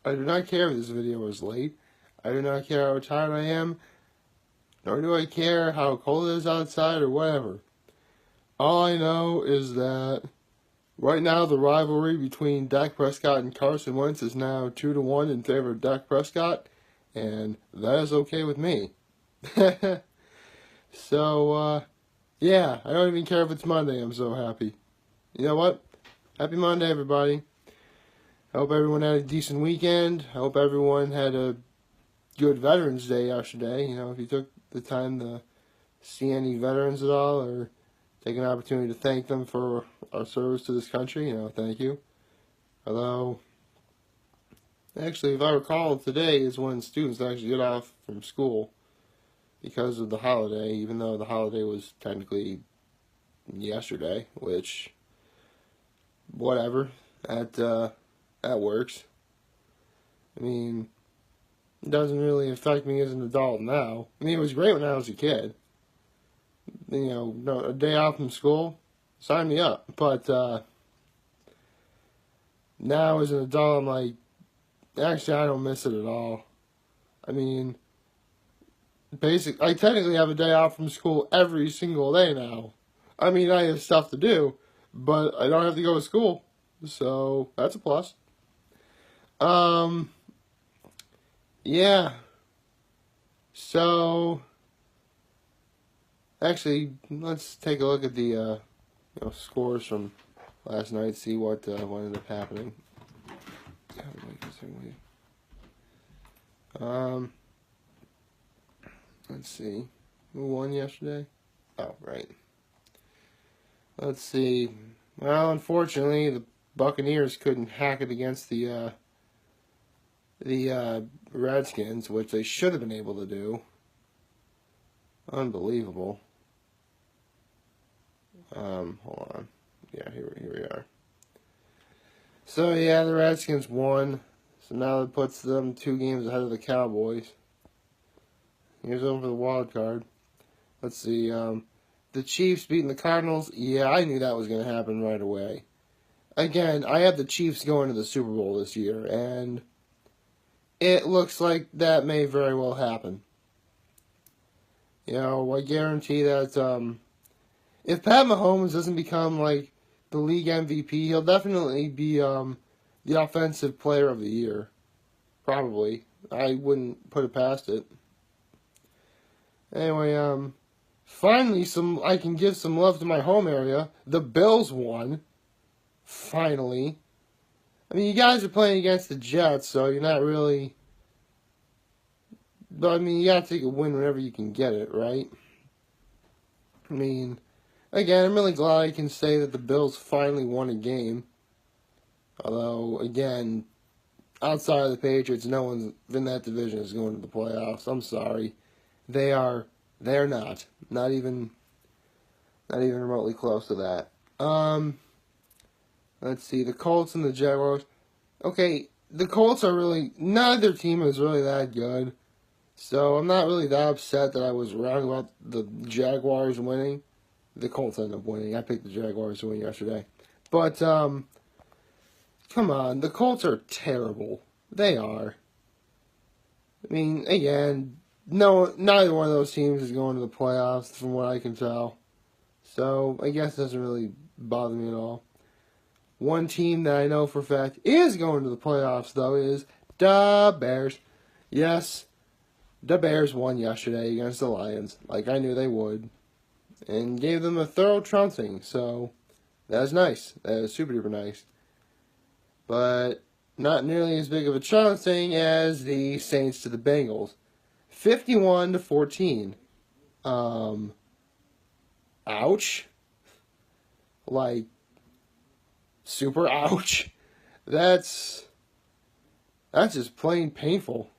I do not care if this video is late. I do not care how tired I am. Nor do I care how cold it is outside or whatever. All I know is that right now the rivalry between Dak Prescott and Carson Wentz is now 2-1 in favor of Dak Prescott. And that is okay with me. So, yeah, I don't even care if it's Monday. I'm so happy. You know what? Happy Monday, everybody. I hope everyone had a decent weekend. I hope everyone had a good Veterans Day yesterday. You know, if you took the time to see any veterans at all or take an opportunity to thank them for our service to this country, you know, thank you. Although, actually, if I recall, today is when students actually get off from school because of the holiday, even though the holiday was technically yesterday, which, whatever, that works. I mean, it doesn't really affect me as an adult now. I mean, it was great when I was a kid. You know, a day off from school, sign me up. But now as an adult, I'm like, actually, I don't miss it at all. I mean, I technically have a day off from school every single day now. I mean, I have stuff to do, but I don't have to go to school. So, that's a plus. Yeah. So, actually, let's take a look at the scores from last night, see what ended up happening. Let's see. Who won yesterday? Oh, right. Let's see. Well, unfortunately, the Buccaneers couldn't hack it against the Redskins, which they should have been able to do. Unbelievable. Hold on. Yeah, here we are. So, yeah, the Redskins won. So now that puts them 2 games ahead of the Cowboys. Here's over for the wild card. Let's see. The Chiefs beating the Cardinals. Yeah, I knew that was going to happen right away. Again, I have the Chiefs going to the Super Bowl this year, and it looks like that may very well happen. You know, I guarantee that if Pat Mahomes doesn't become like the league MVP, he'll definitely be the offensive player of the year. Probably. I wouldn't put it past it. Anyway, finally I can give some love to my home area. The Bills won. Finally. I mean, you guys are playing against the Jets, so you're not really... But, I mean, you gotta take a win whenever you can get it, right? I mean, again, I'm really glad I can say that the Bills finally won a game. Although, again, outside of the Patriots, no one's in that division is going to the playoffs. I'm sorry. They're not. Not even remotely close to that. Let's see, the Colts and the Jaguars. Okay, the Colts are really, neither team is really that good. So I'm not really that upset that I was wrong about the Jaguars winning. The Colts ended up winning. I picked the Jaguars to win yesterday. But, come on, the Colts are terrible. They are. I mean, again, no, neither one of those teams is going to the playoffs from what I can tell. So, I guess it doesn't really bother me at all. One team that I know for a fact is going to the playoffs, though, is the Bears. Yes, the Bears won yesterday against the Lions, like I knew they would, and gave them a thorough trouncing, so that was nice. That was super duper nice. But not nearly as big of a trouncing as the Saints to the Bengals. 51-14. Ouch. Like, super ouch. That's just plain painful.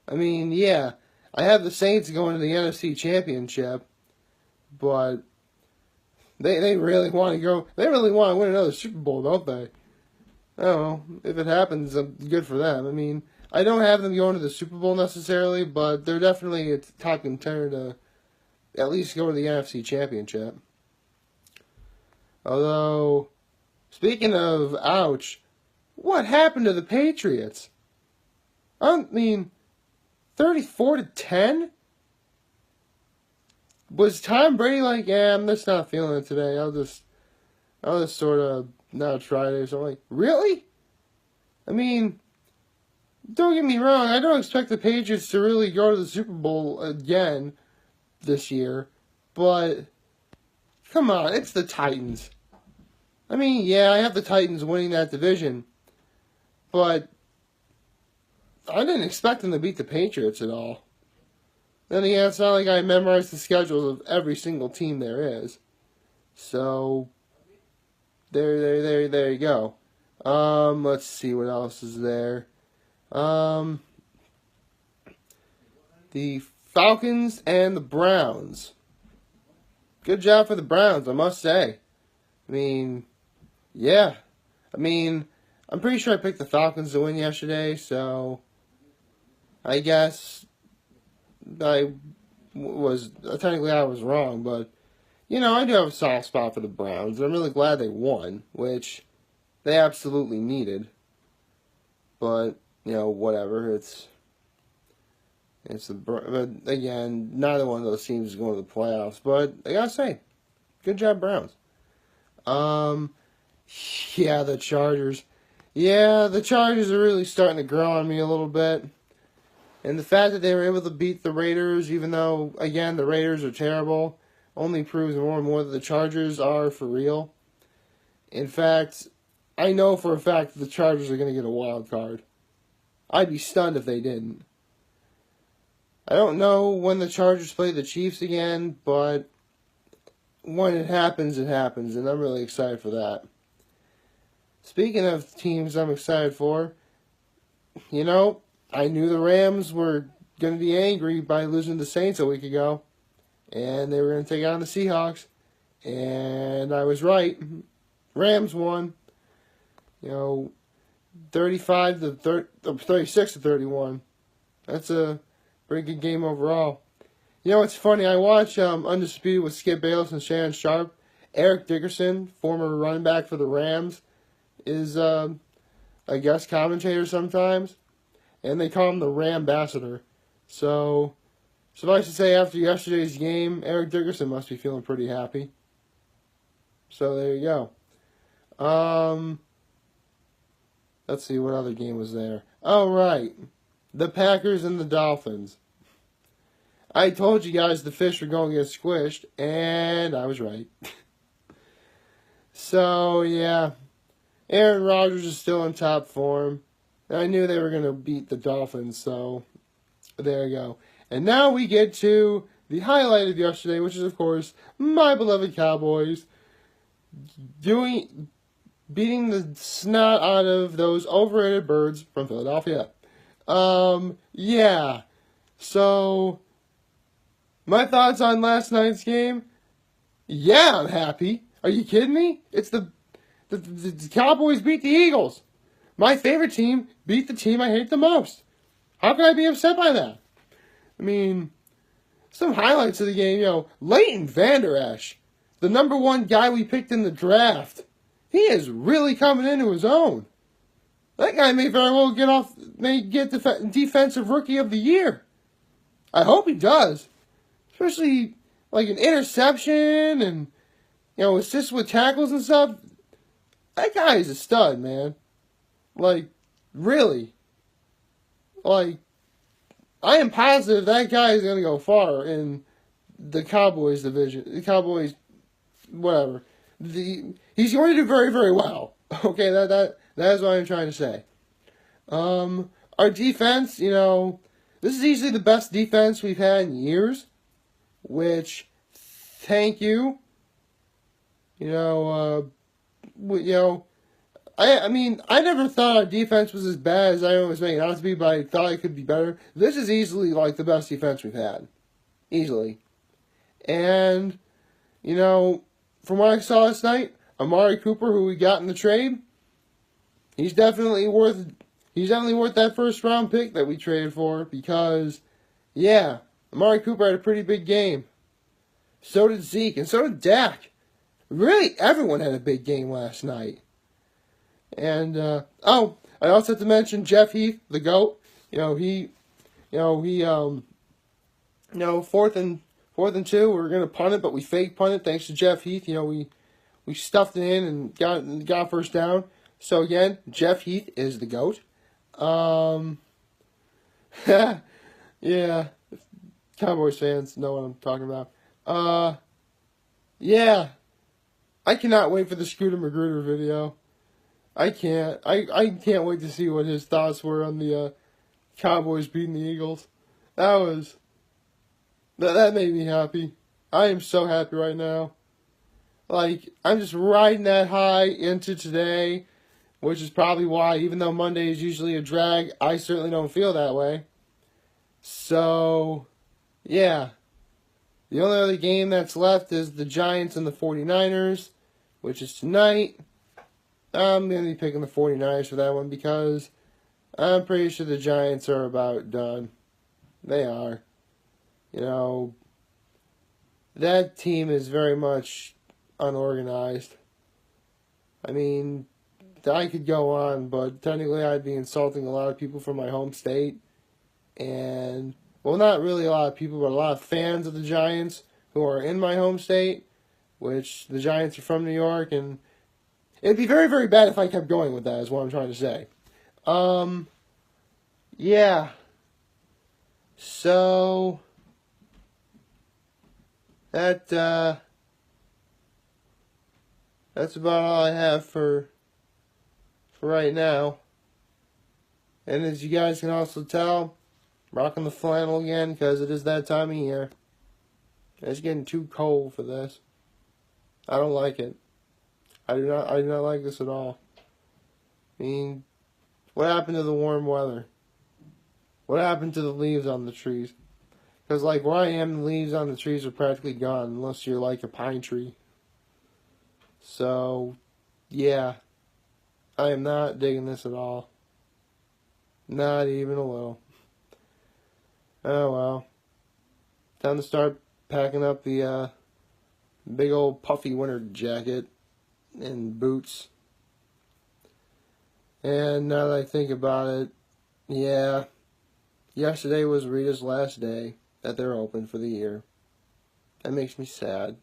I mean, yeah, I have the Saints going to the NFC Championship, but they really want to go. They really want to win another Super Bowl, don't they? I don't know. If it happens, good for them. I mean, I don't have them going to the Super Bowl necessarily, but they're definitely a top contender to at least go to the NFC Championship. Although, speaking of ouch, What happened to the Patriots? I mean, 34-10? Was Tom Brady like, yeah, I'm just not feeling it today. I'll just sort of not try it or something. Like, really? I mean, don't get me wrong. I don't expect the Patriots to really go to the Super Bowl again this year. But, come on, it's the Titans. I mean, yeah, I have the Titans winning that division. But I didn't expect them to beat the Patriots at all. Then again, it's not like I memorized the schedules of every single team there is. So, there you go. Let's see what else is there. The Falcons and the Browns. Good job for the Browns, I must say. I mean, yeah. I mean, I'm pretty sure I picked the Falcons to win yesterday, so I guess I was wrong, but I do have a soft spot for the Browns. I'm really glad they won, which they absolutely needed. But whatever. But again, neither one of those teams is going to the playoffs. But I gotta say, good job, Browns. Yeah, the Chargers. Yeah, the Chargers are really starting to grow on me a little bit. And the fact that they were able to beat the Raiders, even though, again, the Raiders are terrible, only proves more and more that the Chargers are for real. In fact, I know for a fact that the Chargers are going to get a wild card. I'd be stunned if they didn't. I don't know when the Chargers play the Chiefs again, but when it happens, and I'm really excited for that. Speaking of teams I'm excited for, I knew the Rams were going to be angry by losing the Saints a week ago, and they were going to take on the Seahawks, and I was right. Rams won, 36-31. That's a pretty good game overall. It's funny. I watch Undisputed with Skip Bayless and Shannon Sharp. Eric Dickerson, former running back for the Rams, is a guest commentator sometimes, and they call him the Rambassador. So, suffice to say, after yesterday's game, Eric Dickerson must be feeling pretty happy. So there you go. Let's see, what other game was there? Oh, right. The Packers and the Dolphins. I told you guys the fish were going to get squished, and I was right. So, yeah. Aaron Rodgers is still in top form. I knew they were going to beat the Dolphins, so there you go. And now we get to the highlight of yesterday, which is, of course, my beloved Cowboys beating the snot out of those overrated birds from Philadelphia. Yeah. So, my thoughts on last night's game? Yeah, I'm happy. Are you kidding me? It's the Cowboys beat the Eagles. My favorite team beat the team I hate the most. How can I be upset by that? I mean, some highlights of the game, Leighton Vander Esch, the number one guy we picked in the draft. He is really coming into his own. That guy may very well get Defensive Rookie of the Year. I hope he does. Especially, like, an interception and, assists with tackles and stuff. That guy is a stud, man. Like, really. Like, I am positive that guy is going to go far in the Cowboys division. The Cowboys, whatever. He's going to do very, very well. Okay, that is what I'm trying to say. Our defense, this is easily the best defense we've had in years. Which, thank you. I mean, I never thought our defense was as bad as I always made it out to be, but I thought it could be better. This is easily, like, the best defense we've had. Easily. And, from what I saw last night, Amari Cooper, who we got in the trade, he's definitely worth that first round pick that we traded for, because, yeah, Amari Cooper had a pretty big game. So did Zeke, and so did Dak. Really, everyone had a big game last night. And oh, I also have to mention Jeff Heath, the GOAT. Fourth and 2, we were gonna punt it, but we fake punted thanks to Jeff Heath. We stuffed it in and got first down. So again, Jeff Heath is the GOAT. Yeah, Cowboys fans know what I'm talking about. Yeah, I cannot wait for the Scooter Magruder video. I can't. I can't wait to see what his thoughts were on the Cowboys beating the Eagles. That made me happy. I am so happy right now. Like, I'm just riding that high into today, which is probably why, even though Monday is usually a drag, I certainly don't feel that way. So, yeah. The only other game that's left is the Giants and the 49ers, which is tonight. I'm going to be picking the 49ers for that one because I'm pretty sure the Giants are about done. They are. That team is very much unorganized. I mean, I could go on, but technically I'd be insulting a lot of people from my home state. And, well, not really a lot of people, but a lot of fans of the Giants who are in my home state, which the Giants are from New York, and it'd be very, very bad if I kept going with that, is what I'm trying to say. Yeah. So, that's about all I have for right now. And as you guys can also tell, rocking the flannel again because it is that time of year. It's getting too cold for this. I don't like it. I do not like this at all. I mean, what happened to the warm weather? What happened to the leaves on the trees? Because like where I am, the leaves on the trees are practically gone unless you're like a pine tree. So, yeah. I am not digging this at all. Not even a little. Oh well. Time to start packing up the big old puffy winter jacket and boots. And now that I think about it, yeah, yesterday was Rita's last day that they're open for the year. That makes me sad.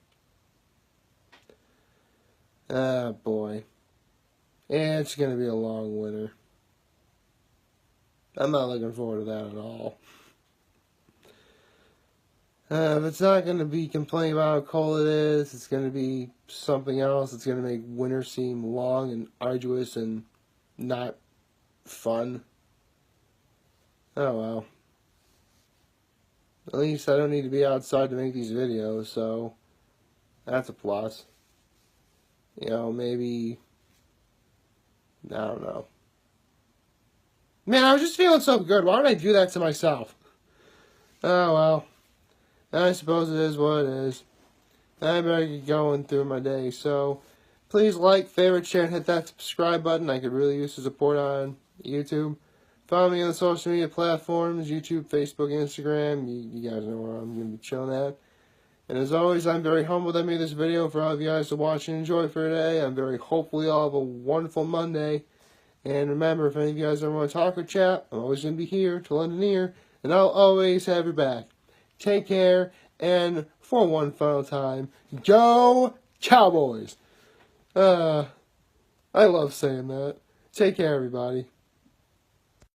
Ah, boy. It's going to be a long winter. I'm not looking forward to that at all. If it's not going to be complaining about how cold it is, it's going to be something else. It's going to make winter seem long and arduous and not fun. Oh well. At least I don't need to be outside to make these videos, so that's a plus. Maybe, I don't know. Man, I was just feeling so good. Why would I do that to myself? Oh well. I suppose it is what it is. I better get going through my day. So, please like, favorite, share, and hit that subscribe button. I could really use the support on YouTube. Follow me on the social media platforms, YouTube, Facebook, Instagram. You guys know where I'm going to be chilling at. And as always, I'm very humbled I made this video for all of you guys to watch and enjoy for today. I'm very hopeful you all have a wonderful Monday. And remember, if any of you guys ever want to talk or chat, I'm always going to be here to lend an ear. And I'll always have your back. Take care, and for one final time, go Cowboys! I love saying that. Take care, everybody.